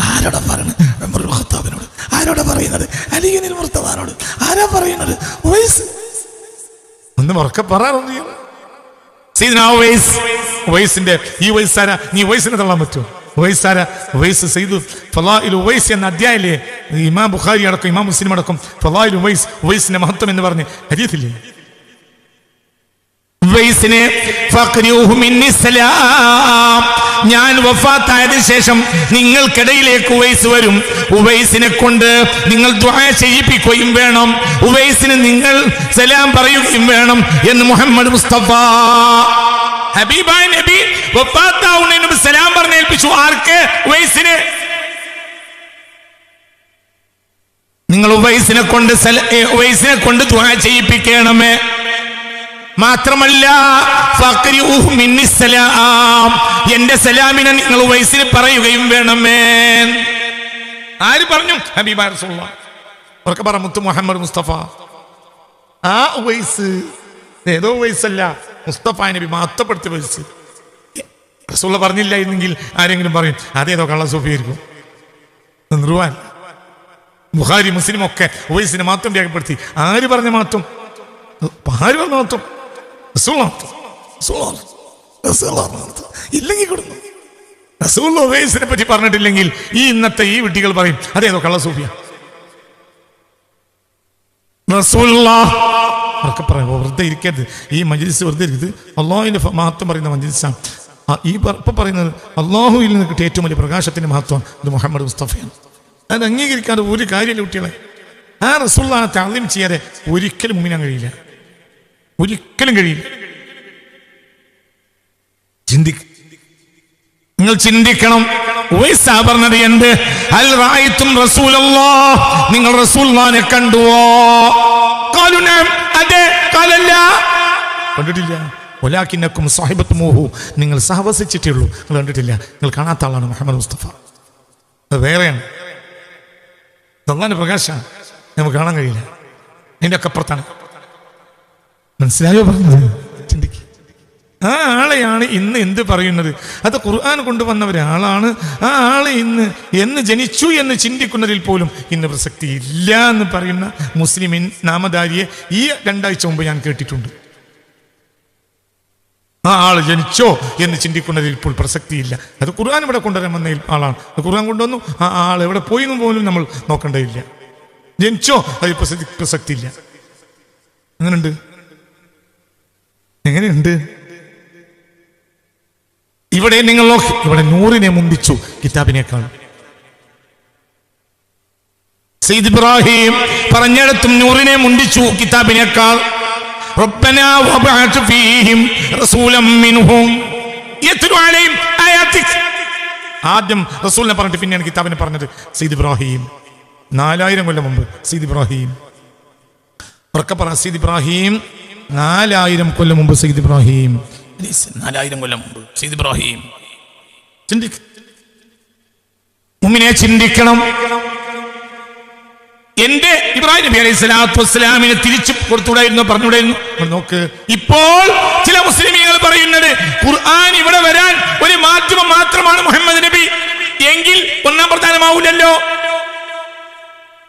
ആരോടാ പറയുന്നത്? ഉമറുൽ ഖത്താബിനോട്. ആരോടാ പറയുന്നത്? അലി ഇബ്നുൽ മുർത്തദാനോട്. ആരാ പറയുന്നത്? ഉവൈസ്. ഒന്ന് ഉറക്കെ പറയാറൊന്നും. സയ്യിദ്നാ ഉവൈസ്. ഉവൈസിന്റെ ഈ ഉവൈസാര, നീ ഉവൈസിനെ തള്ളാൻ പറ്റുമോ? ഉവൈസാര, ഉവൈസ് സയ്യിദ് ഫളാഇൽ ഉവൈസ് എന്ന അധ്യായത്തിലെ ഇമാം ബുഖാരി അടക്കം ഇമാം മുസ്ലിം അടക്കം ഫളാഇൽ ഉവൈസ്, ഉവൈസിന്റെ മഹത്വം എന്ന് പറഞ്ഞ് ഹദീസില്ലേ? ഉവൈസിനെ ഫഖ്രിഹു മിന്നി സലാം, ഞാൻ വഫാത്തായതിനു ശേഷം നിങ്ങൾക്കിടയിലേക്ക് ഉവൈസ് വരും. ഉവൈസിനെ കൊണ്ട് നിങ്ങൾ ദുആ ചെയ്യിപ്പിക്കുകയും വേണം, ഉവൈസിന് നിങ്ങൾ സലാം പറയുകയും വേണം എന്ന് മുഹമ്മദ് മുസ്തഫ. ഹബീബായ നബി വഫാത്താവുന്നതിന് സലാം പറഞ്ഞേൽപ്പിച്ചു. ആർക്ക്? ഉവൈസിന്. നിങ്ങൾ ഉവൈസിനെ കൊണ്ട് ദുആ ചെയ്യിപ്പിക്കണമേ. മാത്രമല്ല ഫഖ്രിഹു മിന്നി സലാം, എന്റെ സലാമിനെ നിങ്ങൾ ഉവൈസിന് പറയുകയും വേണമേ. ആര് പറഞ്ഞു? ഹബീബായ റസൂലുള്ളാഹ്. ഉറക്കെ പറ, മുത്ത് മുഹമ്മദ് മുസ്തഫ. ആ ഉവൈസ് ഏതോ ഉവൈസല്ല, മുസ്തഫ നബി മഹത്വപ്പെടുത്തി വെച്ച് റസൂലുള്ള പറഞ്ഞില്ല എന്നെങ്കിൽ ആരെങ്കിലും പറയും അതേതോ കള്ള സൂഫിയായിരിക്കും. നിർവാൻ ബുഖാരി മുസ്ലിം ഒക്കെ ഉവൈസിനെ മാത്രം രേഖപ്പെടുത്തി. ആര് പറഞ്ഞ മാത്രം? ആര് പറഞ്ഞ മാത്രം? ഇല്ലെങ്കിൽ കൊടുക്കും. റസൂലുള്ള ഉവൈസിനെ പറ്റി പറഞ്ഞിട്ടില്ലെങ്കിൽ ഈ ഇന്നത്തെ ഈ വിട്ടികൾ പറയും അതേതോ കള്ള സൂഫിയ. റസൂലുള്ളാഹ് പറയാം വെറുതെ ഇരിക്കരുത്. ഈ മജ്ലിസ് വെറുതെ ഇരിക്കരുത്. അള്ളാഹുവിന്റെ മഹത്വം പറയുന്ന മജ്ലിസാണ്. ഈ ഇപ്പൊ പറയുന്നത് അള്ളാഹുവിൽ നിന്ന് കിട്ടിയ ഏറ്റവും വലിയ പ്രകാശത്തിന്റെ മഹത്വം ഇത് മുഹമ്മദ് മുസ്തഫയാണ്. അത് അംഗീകരിക്കാതെ ഒരു കാര്യമില്ല കുട്ടികളെ. ആ റസൂലുള്ളാഹിനെ തഅ്ലീം ചെയ്യാതെ ഒരിക്കലും മുഅ്മിനാൻ കഴിയില്ല, ഒരിക്കലും കഴിയില്ല. നിങ്ങൾ ചിന്തിക്കണം. ഉവൈസ് പറഞ്ഞത് എന്ത്? ഹൽ റഅയ്തും റസൂലല്ലാഹ്, നിങ്ങൾ റസൂലുള്ളാഹിനെ കണ്ടുവോ? ഖാലു നഅം, അതെ. ഖാലല്ല, കണ്ടിട്ടില്ല. വലാകിന്നകും സഹിബത്തുമൂഹു, നിങ്ങൾ സഹവസിച്ചിട്ടേ ഉള്ളൂ, നിങ്ങൾ കണ്ടിട്ടില്ല. നിങ്ങൾ കാണാത്ത ആളാണ് മുഹമ്മദ് മുസ്തഫ. അത് വേറെയാണ്. അല്ലാഹുവിന്റെ പ്രകാശമാണ്, നമുക്ക് കാണാൻ കഴിയില്ല. അതിൻ്റെ ഒക്കെ അപ്പുറത്താണ്. മനസ്സിലായോ പറഞ്ഞത്? ചിന്തിക്കുക. ആ ആളെയാണ് ഇന്ന് എന്ത് പറയുന്നത്? അത് ഖുർആൻ കൊണ്ടുവന്ന ഒരാളാണ്. ആ ആളെ ഇന്ന് എന്ന് ജനിച്ചു എന്ന് ചിന്തിക്കുന്നതിൽ പോലും ഇന്ന് പ്രസക്തി ഇല്ല എന്ന് പറയുന്ന മുസ്ലിം നാമധാരിയെ ഈ 2 ആഴ്ച മുമ്പ് ഞാൻ കേട്ടിട്ടുണ്ട്. ആ ആൾ ജനിച്ചോ എന്ന് ചിന്തിക്കുന്നതിൽ ഇപ്പോൾ പ്രസക്തിയില്ല. അത് ഖുർആൻ ഇവിടെ കൊണ്ടുവരാൻ വന്ന ആളാണ്. ഖുർആൻ കൊണ്ടുവന്നു. ആ ആൾ എവിടെ പോയി എന്ന് പോലും നമ്മൾ നോക്കേണ്ടതില്ല. ജനിച്ചോ അത് പ്രസക്തിയില്ല. അങ്ങനെയുണ്ട്. എങ്ങനെയുണ്ട്? ഇവിടെ നിങ്ങൾ നോക്കി, ഇവിടെ നൂറിനെ മുന്തിച്ചു കിതാബിനേക്കാൾ. സയ്യിദ് ഇബ്രാഹിം പറഞ്ഞിടത്തും നൂറിനെ മുന്തിച്ചു കിതാബിനേക്കാൾ. റബ്ബനാ വബഅത് ഫീഹിം റസൂലൻ മിൻഹും യത്ലു അലൈഹിം ആയാതിക്. ആദ്യം റസൂലിനെ പറഞ്ഞിട്ട് പിന്നെയാണ് കിതാബിനെ പറഞ്ഞത്. സയ്യിദ് ഇബ്രാഹിം 4000 കൊല്ലം മുമ്പ്. സയ്യിദ് ഇബ്രാഹിം സയ്യിദ് ഇബ്രാഹിം 4000 കൊല്ലം മുമ്പ്. സയ്യിദ് ഇബ്രാഹിം 4000 കൊല്ലം മുമ്പ്. സയ്യിദ് ഇബ്രാഹിം മുഅ്മിനെ ചിന്തിക്കണം. എന്റെ ഇബ്രാഹിം നബി അലൈഹി സ്വലാത്തു വസ്സലാമിനെ തിരിച്ചു കൊടുത്തുകൂടായിരുന്നു, പറഞ്ഞുകൂടായിരുന്നു? നോക്ക്, ഇപ്പോൾ ചില മുസ്ലിമീങ്ങൾ പറയുന്നത് ഖുർആൻ ഇവിടെ വരാൻ ഒരു മാധ്യമം മാത്രമാണ് മുഹമ്മദ് നബി എങ്കിൽ ഒന്നാം പ്രധാനമാവൂലല്ലോ.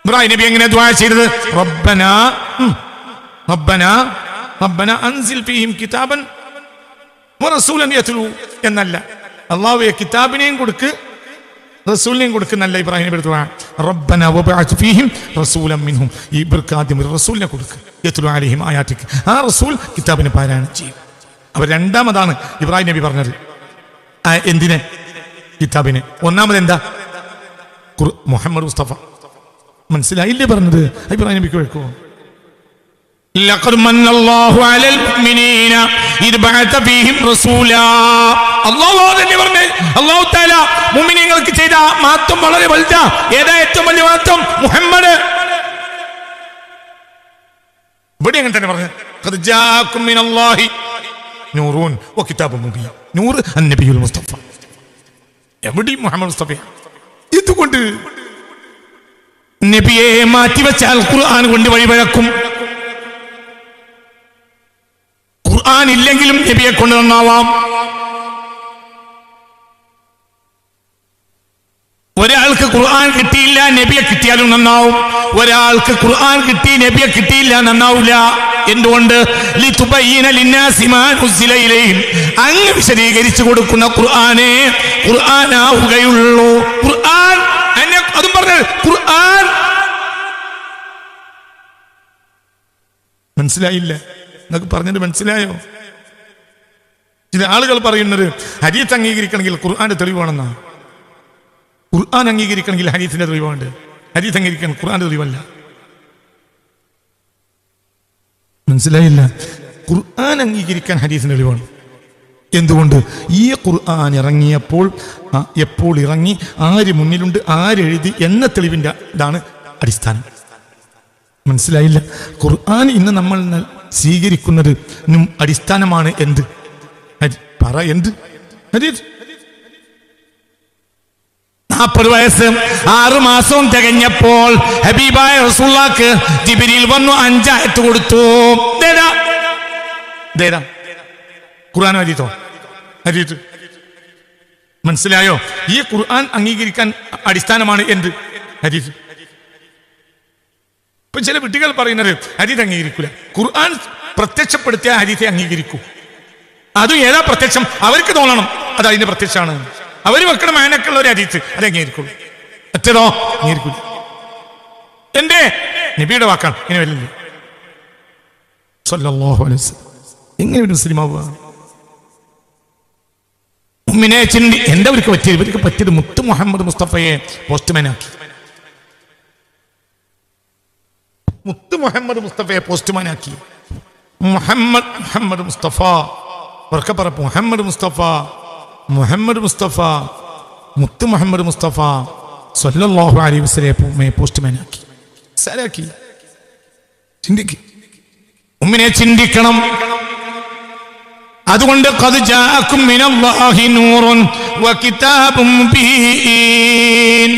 ഇബ്രാഹിം നബി എങ്ങനെ ദുആ ചെയ്തത്? റബ്ബനാ റബ്ബനാ റബ്ബനാ അൻസിൽ ഫീഹിം കിതാബൻ വറസൂലൻ യത്ലൂ എന്നല്ല. അല്ലാഹുവേ കിതാബിനെയും കൊടുക്ക് റസൂലിനെയും കൊടുക്കുന്നല്ല ഇബ്രാഹിം നബി ദുആ. റബ്ബനാ വബഅത് ഫീഹിം റസൂലൻ മിൻഹും. ഇവർക്ക് ആദ്യം ഒരു റസൂലിനെ കൊടുക്ക്. യത്ലൂ അലൈഹിം ആയാതിക്. ആ റസൂൽ കിതാബിനെ പാരായണം ചെയ്യും. അവർ രണ്ടാമതാണ് ഇബ്രാഹിം നബി പറഞ്ഞത്. എന്തിനെ? കിതാബിനെ. ഒന്നാമത് എന്താ? മുഹമ്മദ് മുസ്തഫ. മനസ്സിലായില്ലേ പറഞ്ഞത്? ഇബ്രാഹിം നബിക്ക് കേൾക്കുമോ? ലഖദ് മന്നല്ലാഹു അലൽ മുഅ്മിനീന ഇദ് ബഅത ഫീഹിം റസൂലാ. അല്ലാഹു തന്നെ പറഞ്ഞു, അല്ലാഹു തആല മുഅ്മിനീങ്ങൾക്ക് ചെയ്ത മഹത്വം വളരെ വലുതാ. ഏതാ ഏറ്റവും വലിയ മഹത്വം? മുഹമ്മദ്. ഇവിടെ അങ്ങനെ തന്നെ പറഞ്ഞു, ഖദ് ജാഅകും മിനല്ലാഹി നൂറുൻ വകിതാബുൻ മുബീൻ. നൂർ അൻ-നബിയുൽ മുസ്തഫ. എവിടെ മുഹമ്മദ് മുസ്തഫ? ഇതുകൊണ്ട് നബിയെ മാറ്റിവെച്ചാൽ ഖുർആൻ കൊണ്ട് വഴിവഴക്കും. ഖുർആൻ ഇല്ലെങ്കിലും നബിയെ കൊണ്ട് നന്നാവാം. ഒരാൾക്ക് ഖുർആൻ കിട്ടിയില്ല, നബിയെ കിട്ടിയാലും നന്നാവും. ഒരാൾക്ക് ഖുർആൻ കിട്ടി, നബിയെ കിട്ടിയില്ല, നന്നാവില്ല. എന്തുകൊണ്ട്? ലിതുബയ്യിന ലിന്നാസി മാ നുസില ഇലൈഹിം. അങ്ങ് വിശദീകരിച്ചു കൊടുക്കുന്ന ഖുർആനെ ഖുർആനാവുകയുള്ളൂ. ഖുർആൻ അതും പറഞ്ഞത് ഖുർആൻ. മനസ്സിലായില്ല? എന്നൊക്കെ പറഞ്ഞിട്ട് മനസ്സിലായോ? ചില ആളുകൾ പറയുന്നത് ഹദീസ് അംഗീകരിക്കണമെങ്കിൽ ഖുർആന്റെ തെളിവാണെന്നാ. ഖുർആൻ അംഗീകരിക്കണമെങ്കിൽ ഹദീസിന്റെ തെളിവുണ്ട്. ഹദീസ് അംഗീകരിക്കാൻ ഖുർആന്റെ തെളിവല്ല. മനസ്സിലായില്ല? ഖുർആൻ അംഗീകരിക്കാൻ ഹദീസിന്റെ തെളിവാണ്. എന്തുകൊണ്ട്? ഈ ഖുർആൻ ഇറങ്ങിയപ്പോൾ എപ്പോൾ ഇറങ്ങി, ആര് മുന്നിലുണ്ട്, ആരെഴുതി എന്ന തെളിവിന്റെ ഇതാണ് അടിസ്ഥാനം. മനസ്സിലായില്ല? ഖുർആൻ ഇന്ന് നമ്മൾ സ്വീകരിക്കുന്നത് അടിസ്ഥാനമാണ് എന്ത്? പറ, എന്ത്? 40 വയസ്സ് 6 മാസവും തികഞ്ഞപ്പോൾ ഹബീബായ റസൂലുള്ളാഹിക്ക് ജിബ്രീൽ വന്നു 5 ആയത്ത് കൊടുത്തു. ഖുർആനോ ഹദീസോ? ഹദീസ്. മനസ്സിലായോ? ഈ ഖുർആൻ അംഗീകരിക്കാൻ അടിസ്ഥാനമാണ് എന്ത്? ഹദീസ്. ഇപ്പൊ ചില കുട്ടികൾ പറയുന്നത് ഹദീസ് അംഗീകരിക്കൂല, ഖുർആൻ പ്രത്യക്ഷപ്പെടുത്തിയ ഹദീസെ അംഗീകരിക്കൂ. അതും ഏതാ പ്രത്യക്ഷം? അവർക്ക് തോന്നണം അത് അതിന്റെ പ്രത്യക്ഷമാണ്. അവർ വെക്കണം അതിനൊക്കെയുള്ള ഒരു ഹദീസ്, അത് അംഗീകരിക്കുള്ളൂ. മറ്റേതോ അംഗീകരിക്കൂല. എന്റെ നബിയുടെ വാക്കാണ്, ഇങ്ങനെ വരില്ല. സല്ലല്ലാഹു അലൈഹി വസല്ലം. എങ്ങനെ ഒരു മുസ്ലിം ആവുക? ഉമ്മിനെ ചിന്തി. എന്താ ഇവർക്ക് പറ്റിയത് മുത്ത് മുഹമ്മദ് മുസ്തഫയെ പോസ്റ്റ്മാനാക്കി. മുത്ത് മുഹമ്മദ് മുസ്തഫയെ പോസ്റ്റ്മാനാക്കി. മുഹമ്മദ് മുസ്തഫ മുഹമ്മദ് മുസ്തഫ മുഹമ്മദ് മുസ്തഫ മുത്ത് മുഹമ്മദ് മുസ്തഫ സല്ലല്ലാഹു അലൈഹി വസല്ലമയെ പോസ്റ്റ്മാനാക്കി. സലാക്കി. ചിന്തിക്ക്, ഉമ്മിനെ ചിന്തിക്കണം. അതുകൊണ്ട് ഖദ് ജാഅകും മിനല്ലാഹി നൂറുൻ വകിതാബും മുബീൻ.